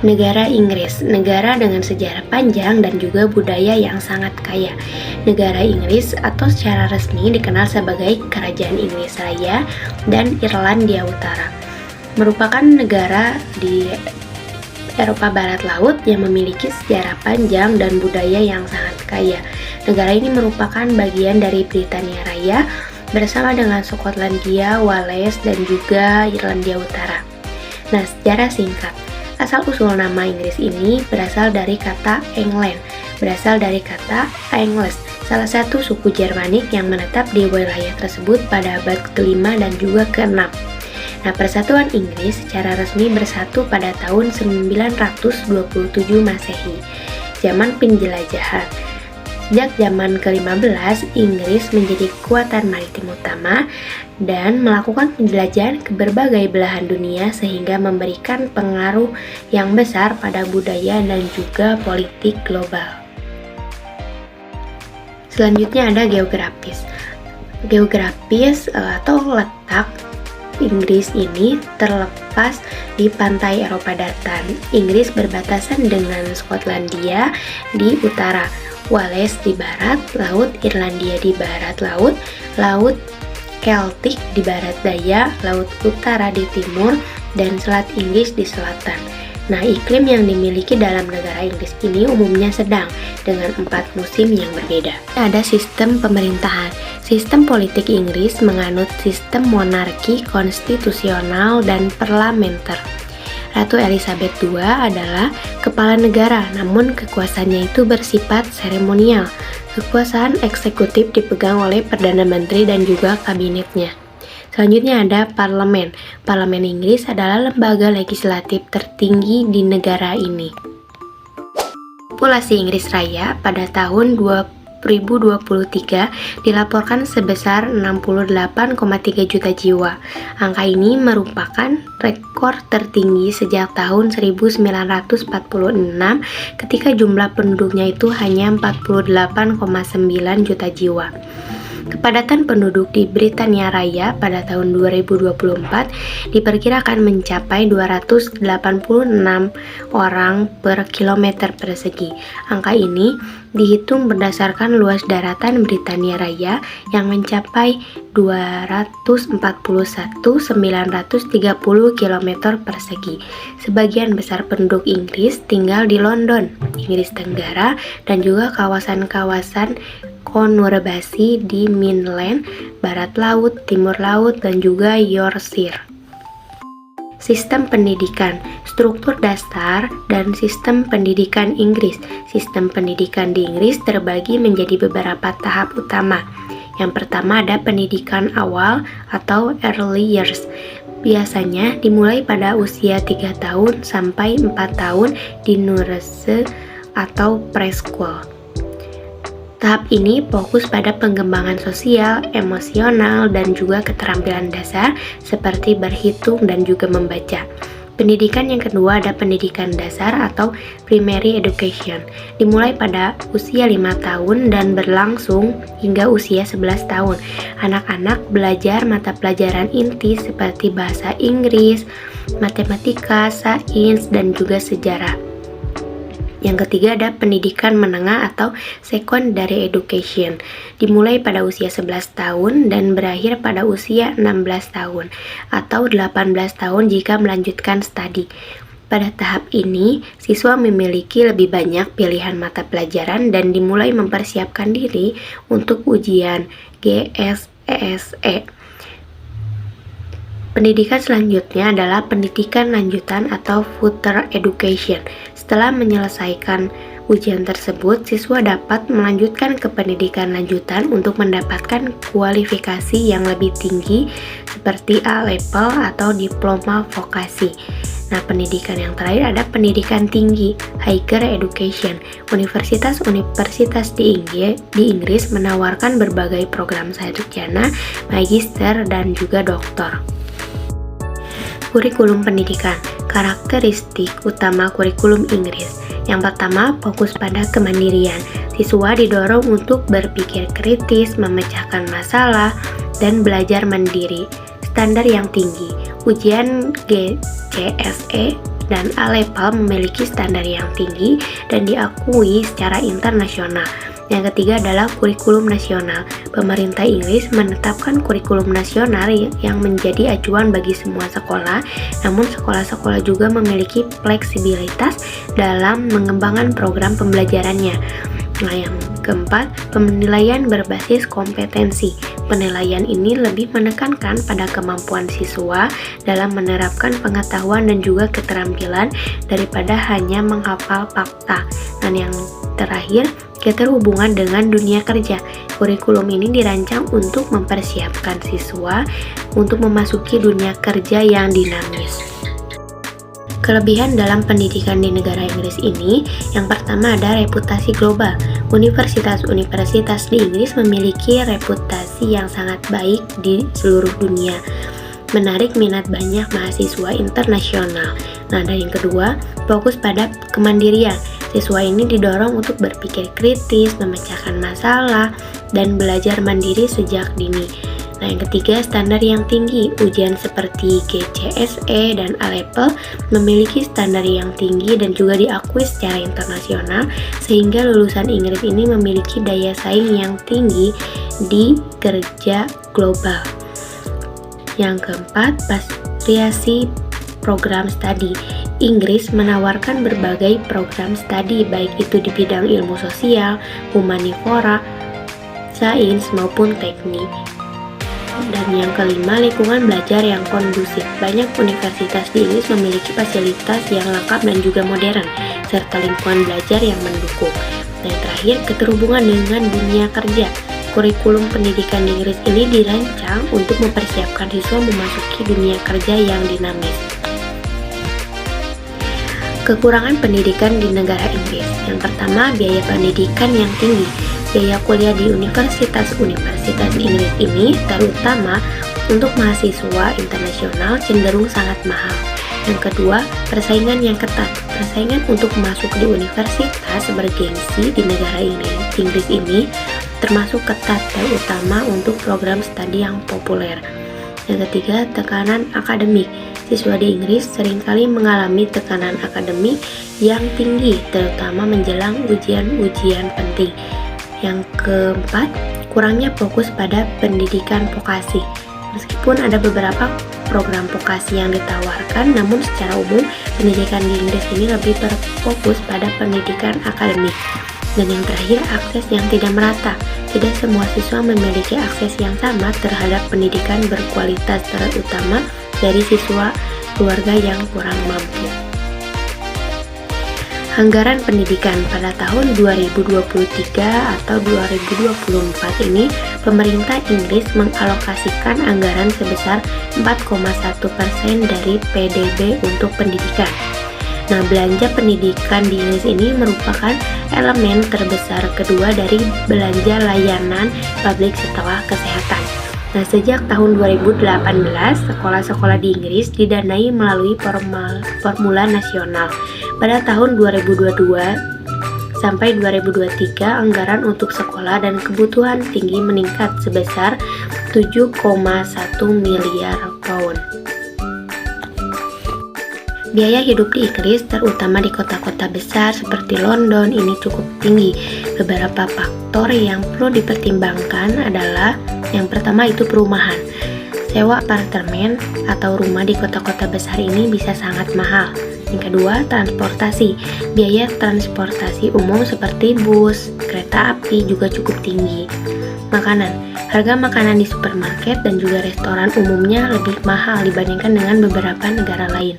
Negara Inggris, negara dengan sejarah panjang dan juga budaya yang sangat kaya. Negara Inggris atau secara resmi dikenal sebagai Kerajaan Inggris Raya dan Irlandia Utara, merupakan negara di Eropa Barat Laut yang memiliki sejarah panjang dan budaya yang sangat kaya. Negara ini merupakan bagian dari Britania Raya bersama dengan Skotlandia, Wales, dan juga Irlandia Utara. Nah, secara singkat, asal-usul nama Inggris ini berasal dari kata England, berasal dari kata Angles, salah satu suku Jermanik yang menetap di wilayah tersebut pada abad ke-5 dan juga ke-6. Nah, persatuan Inggris secara resmi bersatu pada tahun 927 Masehi, zaman penjelajahan. Sejak zaman ke-15, Inggris menjadi kekuatan maritim utama dan melakukan penjelajahan ke berbagai belahan dunia sehingga memberikan pengaruh yang besar pada budaya dan juga politik global. Selanjutnya ada geografis. Geografis atau letak Inggris ini terlepas di pantai Eropa Daratan. Inggris berbatasan dengan Skotlandia di utara, Wales di barat laut, Irlandia di barat laut, Laut Keltik di barat daya, Laut Utara di timur, dan Selat Inggris di selatan. Nah, iklim yang dimiliki dalam negara Inggris ini umumnya sedang, dengan 4 musim yang berbeda. Ada sistem pemerintahan. Sistem politik Inggris menganut sistem monarki konstitusional dan parlementer. Ratu Elizabeth II adalah kepala negara, namun kekuasaannya itu bersifat seremonial. Kekuasaan eksekutif dipegang oleh Perdana Menteri dan juga kabinetnya. Selanjutnya ada parlemen. Parlemen Inggris adalah lembaga legislatif tertinggi di negara ini. Populasi Inggris Raya pada tahun 2023 dilaporkan sebesar 68,3 juta jiwa. Angka ini merupakan rekor tertinggi sejak tahun 1946 ketika jumlah penduduknya itu hanya 48,9 juta jiwa. Kepadatan penduduk di Britania Raya pada tahun 2024 diperkirakan mencapai 286 orang per kilometer persegi. Angka ini dihitung berdasarkan luas daratan Britania Raya yang mencapai 241.930 km persegi. Sebagian besar penduduk Inggris tinggal di London, Inggris Tenggara, dan juga kawasan-kawasan konurbasi di Midland, Barat Laut, Timur Laut, dan juga Yorkshire. Sistem pendidikan, struktur dasar, dan sistem pendidikan Inggris. Sistem pendidikan di Inggris terbagi menjadi beberapa tahap utama. Yang pertama ada pendidikan awal atau early years. Biasanya dimulai pada usia 3 tahun sampai 4 tahun di nursery atau preschool. Tahap ini fokus pada pengembangan sosial, emosional, dan juga keterampilan dasar seperti berhitung dan juga membaca. Pendidikan yang kedua ada pendidikan dasar atau primary education. Dimulai pada usia 5 tahun dan berlangsung hingga usia 11 tahun. Anak-anak belajar mata pelajaran inti seperti bahasa Inggris, matematika, sains, dan juga sejarah. Yang ketiga ada pendidikan menengah atau secondary education. Dimulai pada usia 11 tahun dan berakhir pada usia 16 tahun atau 18 tahun jika melanjutkan studi. Pada tahap ini, siswa memiliki lebih banyak pilihan mata pelajaran dan dimulai mempersiapkan diri untuk ujian GCSE. Pendidikan selanjutnya adalah pendidikan lanjutan atau further education. Setelah menyelesaikan ujian tersebut, siswa dapat melanjutkan ke pendidikan lanjutan untuk mendapatkan kualifikasi yang lebih tinggi seperti A-level atau diploma vokasi. Nah, pendidikan yang terakhir ada pendidikan tinggi, higher education. Universitas-universitas di Inggris menawarkan berbagai program sarjana, magister, dan juga doktor. Kurikulum pendidikan. Karakteristik utama kurikulum Inggris. Yang pertama, fokus pada kemandirian. Siswa didorong untuk berpikir kritis, memecahkan masalah, dan belajar mandiri. Standar yang tinggi. Ujian GCSE dan A-Level memiliki standar yang tinggi dan diakui secara internasional. Yang ketiga adalah kurikulum nasional. Pemerintah Inggris menetapkan kurikulum nasional yang menjadi acuan bagi semua sekolah, namun sekolah-sekolah juga memiliki fleksibilitas dalam mengembangkan program pembelajarannya. Nah, yang keempat, penilaian berbasis kompetensi. Penilaian ini lebih menekankan pada kemampuan siswa dalam menerapkan pengetahuan dan juga keterampilan daripada hanya menghafal fakta. Dan yang terakhir, keterhubungan dengan dunia kerja. Kurikulum ini dirancang untuk mempersiapkan siswa untuk memasuki dunia kerja yang dinamis. Kelebihan dalam pendidikan di negara Inggris ini, yang pertama ada reputasi global. Universitas-universitas di Inggris memiliki reputasi yang sangat baik di seluruh dunia, menarik minat banyak mahasiswa internasional. Nah, dan yang kedua, fokus pada kemandirian. Siswa ini didorong untuk berpikir kritis, memecahkan masalah, dan belajar mandiri sejak dini. Nah, yang ketiga, standar yang tinggi. Ujian seperti GCSE dan A-Level memiliki standar yang tinggi dan juga diakui secara internasional, sehingga lulusan Inggris ini memiliki daya saing yang tinggi di kerja global. Yang keempat, variasi program studi. Inggris menawarkan berbagai program studi, baik itu di bidang ilmu sosial, humanivora, sains maupun teknik. Dan yang kelima, lingkungan belajar yang kondusif. Banyak universitas di Inggris memiliki fasilitas yang lengkap dan juga modern, serta lingkungan belajar yang mendukung. Dan yang terakhir, keterhubungan dengan dunia kerja. Kurikulum pendidikan di Inggris ini dirancang untuk mempersiapkan siswa memasuki dunia kerja yang dinamis. Kekurangan pendidikan di negara Inggris. Yang pertama, biaya pendidikan yang tinggi. Biaya kuliah di universitas-universitas Inggris ini, terutama untuk mahasiswa internasional, cenderung sangat mahal. Yang kedua, persaingan yang ketat. Persaingan untuk masuk di universitas bergengsi di negara Inggris ini termasuk ketat, terutama untuk program studi yang populer. Yang ketiga, tekanan akademik. Siswa di Inggris seringkali mengalami tekanan akademik yang tinggi, terutama menjelang ujian-ujian penting. Yang keempat, kurangnya fokus pada pendidikan vokasi. Meskipun ada beberapa program vokasi yang ditawarkan, namun secara umum pendidikan di Inggris ini lebih berfokus pada pendidikan akademik. Dan yang terakhir, akses yang tidak merata. Tidak semua siswa memiliki akses yang sama terhadap pendidikan berkualitas, terutama dari siswa keluarga yang kurang mampu. Anggaran pendidikan pada tahun 2023 atau 2024 ini, pemerintah Inggris mengalokasikan anggaran sebesar 4,1% dari PDB untuk pendidikan. Nah, belanja pendidikan di Inggris ini merupakan elemen terbesar kedua dari belanja layanan publik setelah kesehatan. Nah, sejak tahun 2018, sekolah-sekolah di Inggris didanai melalui formula nasional. Pada tahun 2022 sampai 2023, anggaran untuk sekolah dan kebutuhan tinggi meningkat sebesar 7,1 miliar pound. Biaya hidup di Inggris, terutama di kota-kota besar seperti London, ini cukup tinggi. Beberapa faktor yang perlu dipertimbangkan adalah yang pertama itu perumahan. Sewa apartemen atau rumah di kota-kota besar ini bisa sangat mahal. Yang kedua, transportasi. Biaya transportasi umum seperti bus, kereta api juga cukup tinggi. Makanan. Harga makanan di supermarket dan juga restoran umumnya lebih mahal dibandingkan dengan beberapa negara lain.